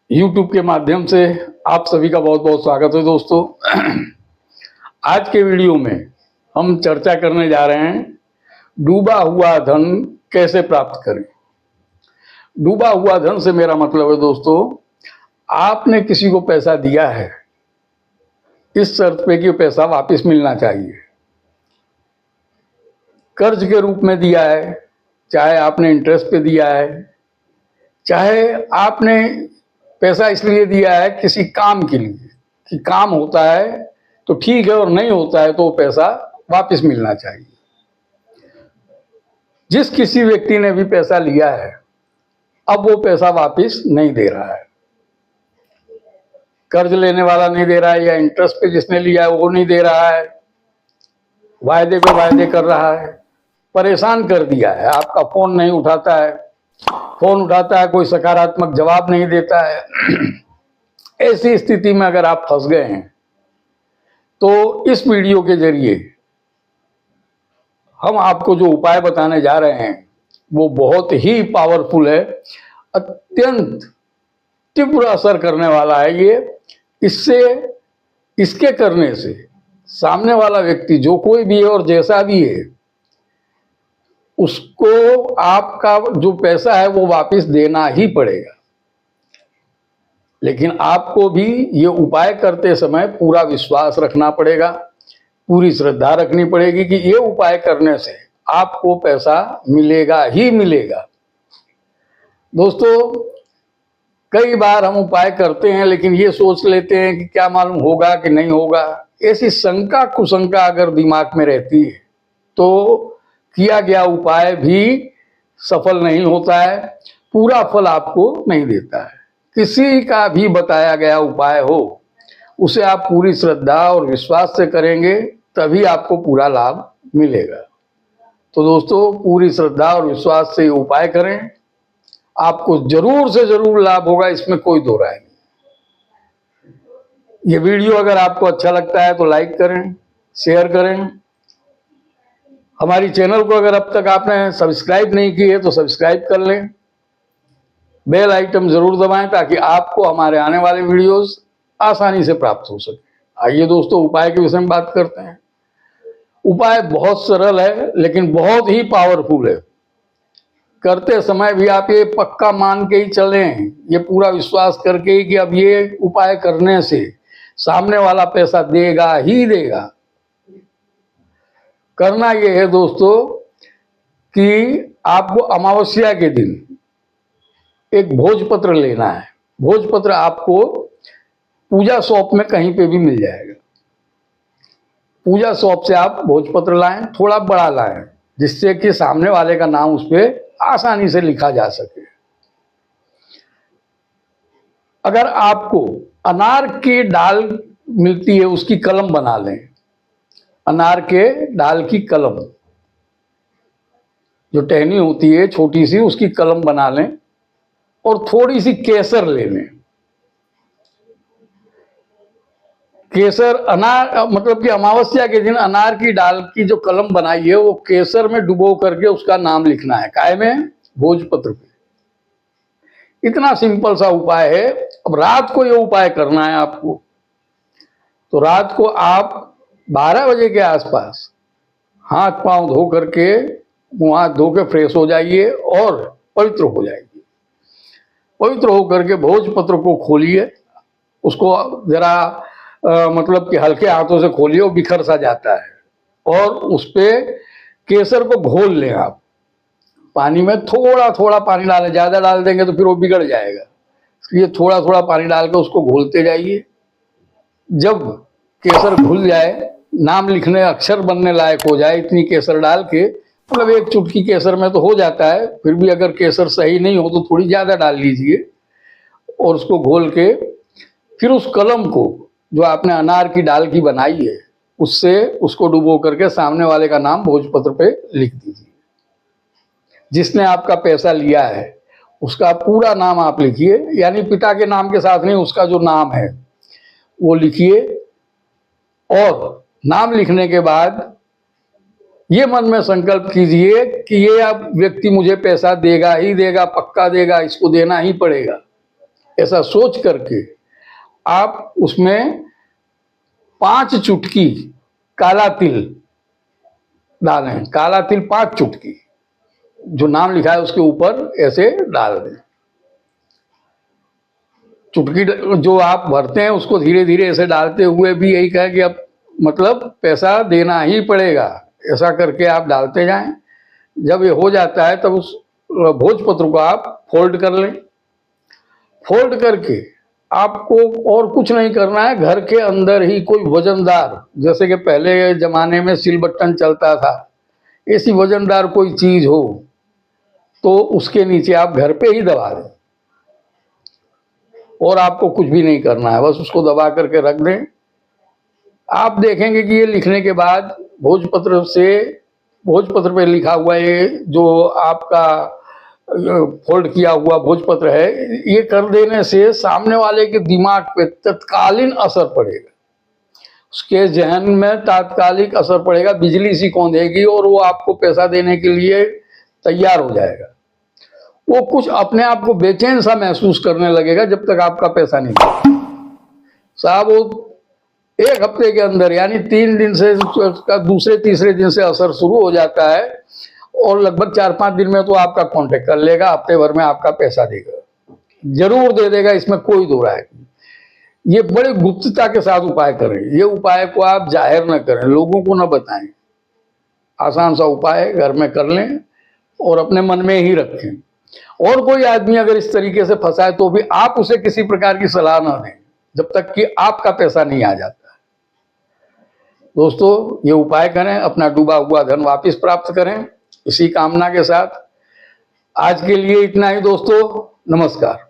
YouTube के माध्यम से आप सभी का बहुत बहुत स्वागत है दोस्तों। आज के वीडियो में हम चर्चा करने जा रहे हैं डूबा हुआ धन कैसे प्राप्त करें। डूबा हुआ धन से मेरा मतलब है दोस्तों, आपने किसी को पैसा दिया है इस शर्त पे कि पैसा वापस मिलना चाहिए। कर्ज के रूप में दिया है, चाहे आपने इंटरेस्ट पे दिया है, चाहे आपने पैसा इसलिए दिया है किसी काम के लिए कि काम होता है तो ठीक है और नहीं होता है तो वो पैसा वापस मिलना चाहिए। जिस किसी व्यक्ति ने भी पैसा लिया है अब वो पैसा वापस नहीं दे रहा है, कर्ज लेने वाला नहीं दे रहा है या इंटरेस्ट पे जिसने लिया है वो नहीं दे रहा है, वायदे पे वायदे कर रहा है, परेशान कर दिया है। आपका फोन नहीं उठाता है, फोन उठाता है कोई सकारात्मक जवाब नहीं देता है। ऐसी स्थिति में अगर आप फंस गए हैं तो इस वीडियो के जरिए हम आपको जो उपाय बताने जा रहे हैं वो बहुत ही पावरफुल है, अत्यंत तीव्र असर करने वाला है ये। इसके करने से सामने वाला व्यक्ति जो कोई भी है और जैसा भी है उसको आपका जो पैसा है वो वापस देना ही पड़ेगा। लेकिन आपको भी ये उपाय करते समय पूरा विश्वास रखना पड़ेगा, पूरी श्रद्धा रखनी पड़ेगी कि ये उपाय करने से आपको पैसा मिलेगा ही मिलेगा। दोस्तों, कई बार हम उपाय करते हैं लेकिन ये सोच लेते हैं कि क्या मालूम होगा कि नहीं होगा। ऐसी शंका कुशंका अगर दिमाग में रहती है तो किया गया उपाय भी सफल नहीं होता है, पूरा फल आपको नहीं देता है। किसी का भी बताया गया उपाय हो उसे आप पूरी श्रद्धा और विश्वास से करेंगे तभी आपको पूरा लाभ मिलेगा। तो दोस्तों, पूरी श्रद्धा और विश्वास से ये उपाय करें, आपको जरूर से जरूर लाभ होगा, इसमें कोई दो राय नहीं। ये वीडियो अगर आपको अच्छा लगता है तो लाइक करें, शेयर करें। हमारी चैनल को अगर अब तक आपने सब्सक्राइब नहीं की है तो सब्सक्राइब कर लें, बेल आइटम जरूर दबाएं ताकि आपको हमारे आने वाले वीडियोस आसानी से प्राप्त हो सके। आइए दोस्तों, उपाय के विषय में बात करते हैं। उपाय बहुत सरल है लेकिन बहुत ही पावरफुल है। करते समय भी आप ये पक्का मान के ही चलें, ये पूरा विश्वास करके ही कि अब ये उपाय करने से सामने वाला पैसा देगा ही देगा। करना ये है दोस्तों कि आपको अमावस्या के दिन एक भोजपत्र लेना है। भोजपत्र आपको पूजा शॉप में कहीं पे भी मिल जाएगा। पूजा शॉप से आप भोजपत्र लाएं, थोड़ा बड़ा लाएं जिससे कि सामने वाले का नाम उस पर आसानी से लिखा जा सके। अगर आपको अनार की डाल मिलती है उसकी कलम बना लें, अनार के डाल की कलम जो टहनी होती है छोटी सी उसकी कलम बना लें और थोड़ी सी केसर ले लें। केसर अनार मतलब कि अमावस्या के दिन अनार की डाल की जो कलम बनाई है वो केसर में डुबो करके उसका नाम लिखना है। काय में? भोजपत्र पे। इतना सिंपल सा उपाय है। अब रात को ये उपाय करना है आपको, तो रात को आप 12 बजे के आसपास हाथ पांव धो करके, मुंह हाथ धो के फ्रेश हो जाइए और पवित्र हो जाइए। पवित्र होकर के भोजपत्र को खोलिए, उसको जरा मतलब कि हल्के हाथों से खोलिए, वो बिखर सा जाता है। और उस पे केसर को घोल लें आप। पानी में थोड़ा थोड़ा पानी डालें, ज़्यादा डाल देंगे तो फिर वो बिगड़ जाएगा, इसलिए थोड़ा थोड़ा पानी डाल के उसको घोलते जाइए। जब केसर घुल जाए, नाम लिखने अक्षर बनने लायक हो जाए, इतनी केसर डाल के, मतलब एक चुटकी केसर में तो हो जाता है, फिर भी अगर केसर सही नहीं हो तो थोड़ी ज़्यादा डाल लीजिए और उसको घोल के फिर उस कलम को जो आपने अनार की डाल की बनाई है उससे उसको डुबो करके सामने वाले का नाम भोजपत्र पे लिख दीजिए। जिसने आपका पैसा लिया है उसका पूरा नाम आप लिखिए, यानी पिता के नाम के साथ नहीं, उसका जो नाम है वो लिखिए। और नाम लिखने के बाद ये मन में संकल्प कीजिए कि ये अब व्यक्ति मुझे पैसा देगा ही देगा, पक्का देगा, इसको देना ही पड़ेगा। ऐसा सोच करके आप उसमें 5 चुटकी काला तिल डालें। काला तिल 5 चुटकी, जो नाम लिखा है उसके ऊपर ऐसे डाल दें। चुटकी जो आप भरते हैं उसको धीरे धीरे ऐसे डालते हुए भी यही कहें कि अब मतलब पैसा देना ही पड़ेगा, ऐसा करके आप डालते जाएं। जब ये हो जाता है तब उस भोजपत्र को आप फोल्ड कर लें। फोल्ड करके आपको और कुछ नहीं करना है, घर के अंदर ही कोई वजनदार, जैसे कि पहले जमाने में सिल बट्टन चलता था, ऐसी वजनदार कोई चीज हो तो उसके नीचे आप घर पे ही दबा दें और आपको कुछ भी नहीं करना है, बस उसको दबा करके रख दें। आप देखेंगे कि ये लिखने के बाद भोजपत्र पे लिखा हुआ ये जो आपका फोल्ड किया हुआ भोजपत्र है, ये कर देने से सामने वाले के दिमाग पे तत्कालीन असर पड़ेगा, उसके जहन में तात्कालिक असर पड़ेगा, बिजली सी कौंधेगी और वो आपको पैसा देने के लिए तैयार हो जाएगा। वो कुछ अपने आप को बेचैन सा महसूस करने लगेगा जब तक आपका पैसा नहीं देगा। साहब वो 1 हफ्ते के अंदर यानी 3 दिन से दूसरे तीसरे दिन से असर शुरू हो जाता है और लगभग 4-5 दिन में तो आपका कांटेक्ट कर लेगा, हफ्ते भर में आपका पैसा देगा, जरूर दे देगा, इसमें कोई दो राय नहीं। ये बड़े गुप्तता के साथ उपाय करें, ये उपाय को आप जाहिर न करें, लोगों को न बताएं, आसान सा उपाय घर में कर लें और अपने मन में ही रखें। और कोई आदमी अगर इस तरीके से फंसा है तो भी आप उसे किसी प्रकार की सलाह न दें जब तक कि आपका पैसा नहीं आ जाता। दोस्तों ये उपाय करें, अपना डूबा हुआ धन वापस प्राप्त करें, इसी कामना के साथ आज के लिए इतना ही दोस्तों, नमस्कार।